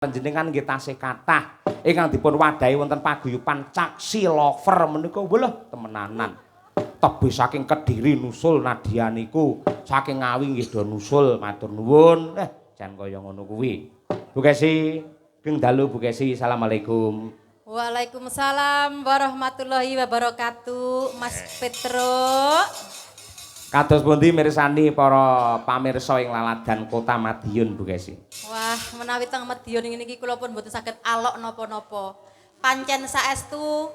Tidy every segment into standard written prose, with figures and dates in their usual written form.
Panjenengan nggih tasih kathah ingkang dipun wadahi wonten paguyuban Caksi Lover menika welah temenanan. Tebih saking Kediri nusul nadyan niku saking Ngawi nggih do nusul matur nuwun. Jan kaya ngono kuwi. Bu Kesi, ping dalu Bu Kesi. Assalamualaikum. Waalaikumsalam warahmatullahi wabarakatuh. Mas Petro. Kados pundi mirsani para pamirsa ing laladan Kota Madiun Bu Kesi? Wah, menawi teng Madiun ngene iki kula pun mboten saged alok napa-napa. Pancen saestu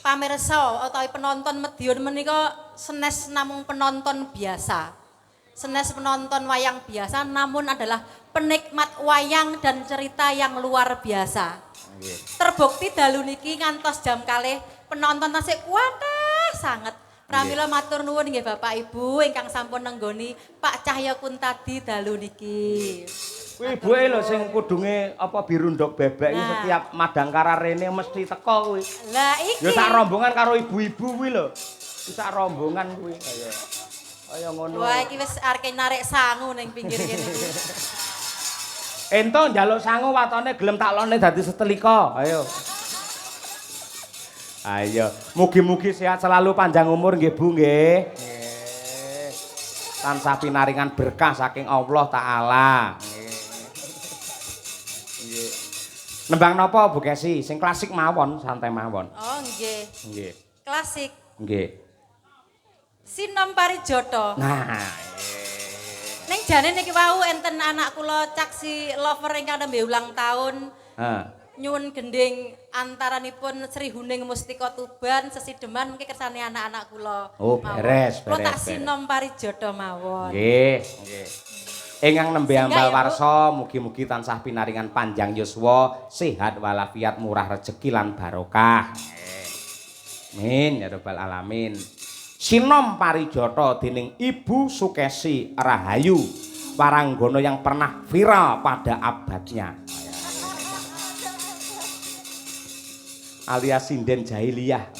pamirsa utawi penonton Madiun menika senes namung penonton biasa. Senes penonton wayang biasa namun adalah penikmat wayang dan cerita yang luar biasa. Terbukti dalu niki ngantos jam kalih penonton tasih kuatah sanget. Pramila matur nuwun nggih Bapak Ibu ingkang sampun nenggoni Pak Cahya Kuntadi dalu niki. Kuwi ibuke lho sing kudunge apa biru ndok bebek iki setiap Madangkara rene mesti teko kuwi. Lah iki. Ya sak rombongan karo ibu-ibu kuwi lho. Sak rombongan kuwi kaya ngono. Wah iki wis arep narik sangu ning pinggir kene iki. Ento njaluk sangu watone gelem tak lone dadi setelika. Ayo. Ayo, mugi-mugi sehat selalu panjang umur nggih Bu nggih. Nggih. Tansah pinaringan berkah saking Allah taala. Nggih. Nembang napa Bu Kesi? Sing klasik mawon, santai mawon. Oh nggih. Nggih. Klasik. Nggih. Sinom Parijoto. Nah, Ning jane niki wau enten anak kula Caksi Lover ingkang nembe ulang tahun. Nyuwun gending antaranipun Sri Huning Mustika Tuban Sesideman mungkin kersane anak-anak kula. Oh, beres, Kula tak beres. sinom Parijoto mawon. Nggih, nggih. Ingkang nembe ambal warsa mugi-mugi tansah pinaringan panjang yuswa, sehat walafiat, murah rejeki lan barokah. Amin ya rabbal alamin. Sinom Parijoto dening Ibu Sukesi Rahayu, waranggana yang pernah viral pada abadnya. Alias sinden jahiliyah.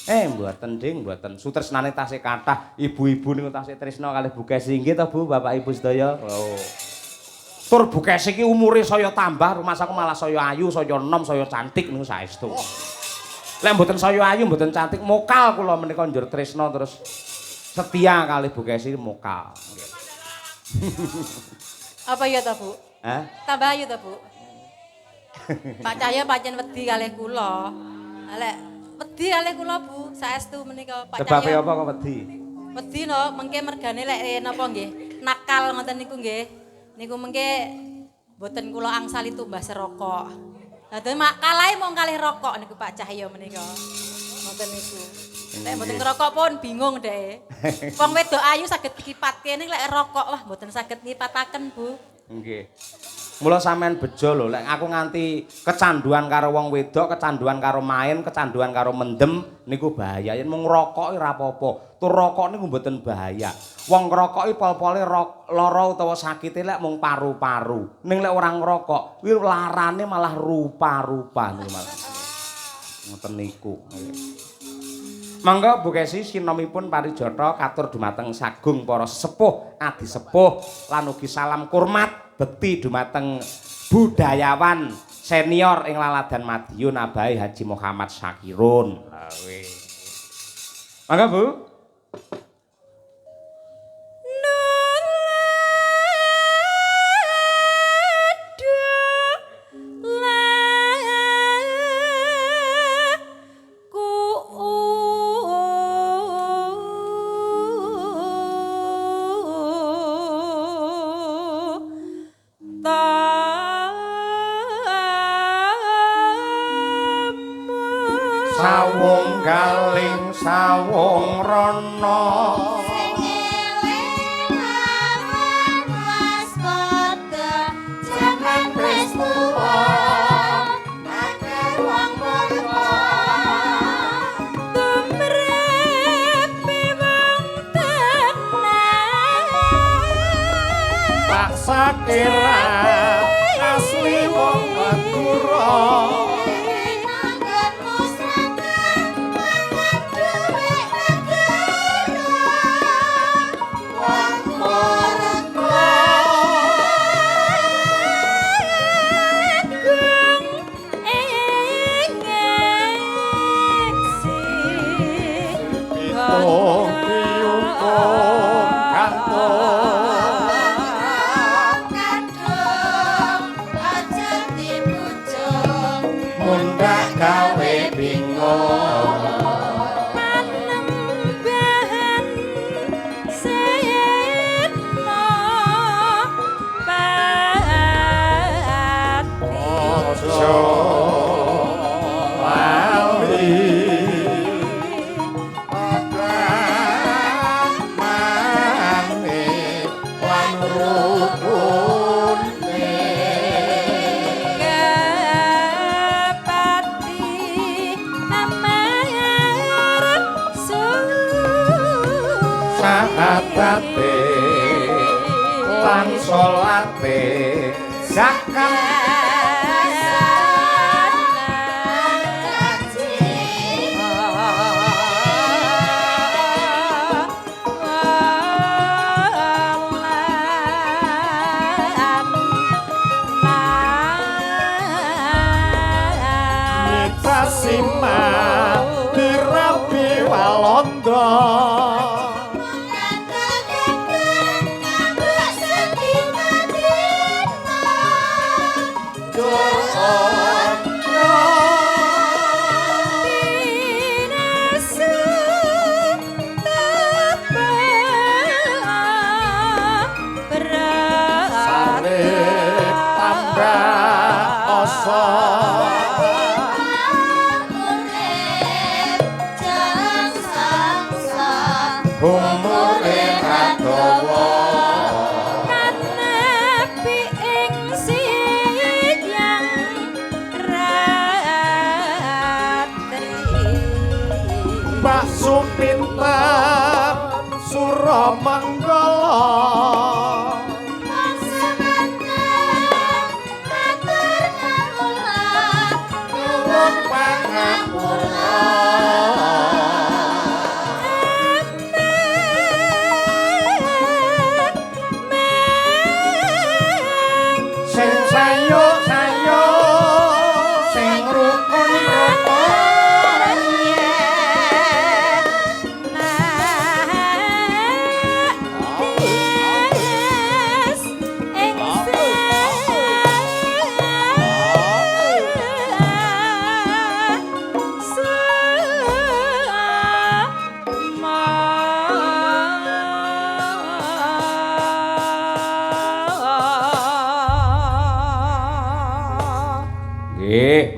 Mboten ding, mboten. Sutresnane tasih kathah, ibu-ibu niku tasih tresna kalih Bu Kesi nggih to Bu, Bapak Ibu sedaya. Oh. Tur Bu Kesi iki umure saya tambah, rumah saku malah saya ayu, saya enom, saya cantik niku saestu. Lek mboten saya ayu, mboten cantik, mokal kula menika njur tresna terus setia kalih Bu Kesi mokal. Nggih. Apa ya ta, Bu? Hah? Tambah ayu ta, Bu? Pak Cahya pancen wedi kalih kula. Lek wedi kalih kula Bu, saestu menika Pak Sebab Cahya. apa kok wedi? Wedi no, mengke mergane lek napa nggih? Nakal ngoten niku nggih. Niku mengke mboten kula angsali tumbas rokok. Lah mak kalahe mung kalih rokok niku Pak Cahya menika. Ngoten niku. Lek mboten ngerokok pun bingung dhek. Wong wedok ayu saged dikipatke ning lek rokok wah mboten saged ngipataken Bu. Nggih. Mula sampean bejo lho, lek aku nganti kecanduan karo wong wedok, kecanduan karo main, kecanduan karo mendem niku bahaya. Yen mung ngrokok ora apa-apa. Tur rokok niku mboten bahaya. Wong ngrokoki pol-pole lara utawa sakite lek mung paru-paru. Ning lek ora ngrokok, kuwi larane malah rupa-rupa niku malah. Ngoten niku. Mangga Bu Kesi sinomipun Parijoto katur dumateng sagung para sepuh, adi sepuh lan ugi salam kurmat bekti dumateng budayawan senior ing laladan Madiun Abahe Haji Muhammad Syakirun. Mangga Bu. Sawung galing sawung rana sakira asli wong Madura. mundak gawe bingung panembahan sayetno pati ojo lali agramane lan rukune Gapati amar sahabate lan salate zakat Sima dirapi walondo umure radawa kanepi ing siang ratri Mbak Supinter Suramanggala nuwun pangapura sing sayo sing rukun nggih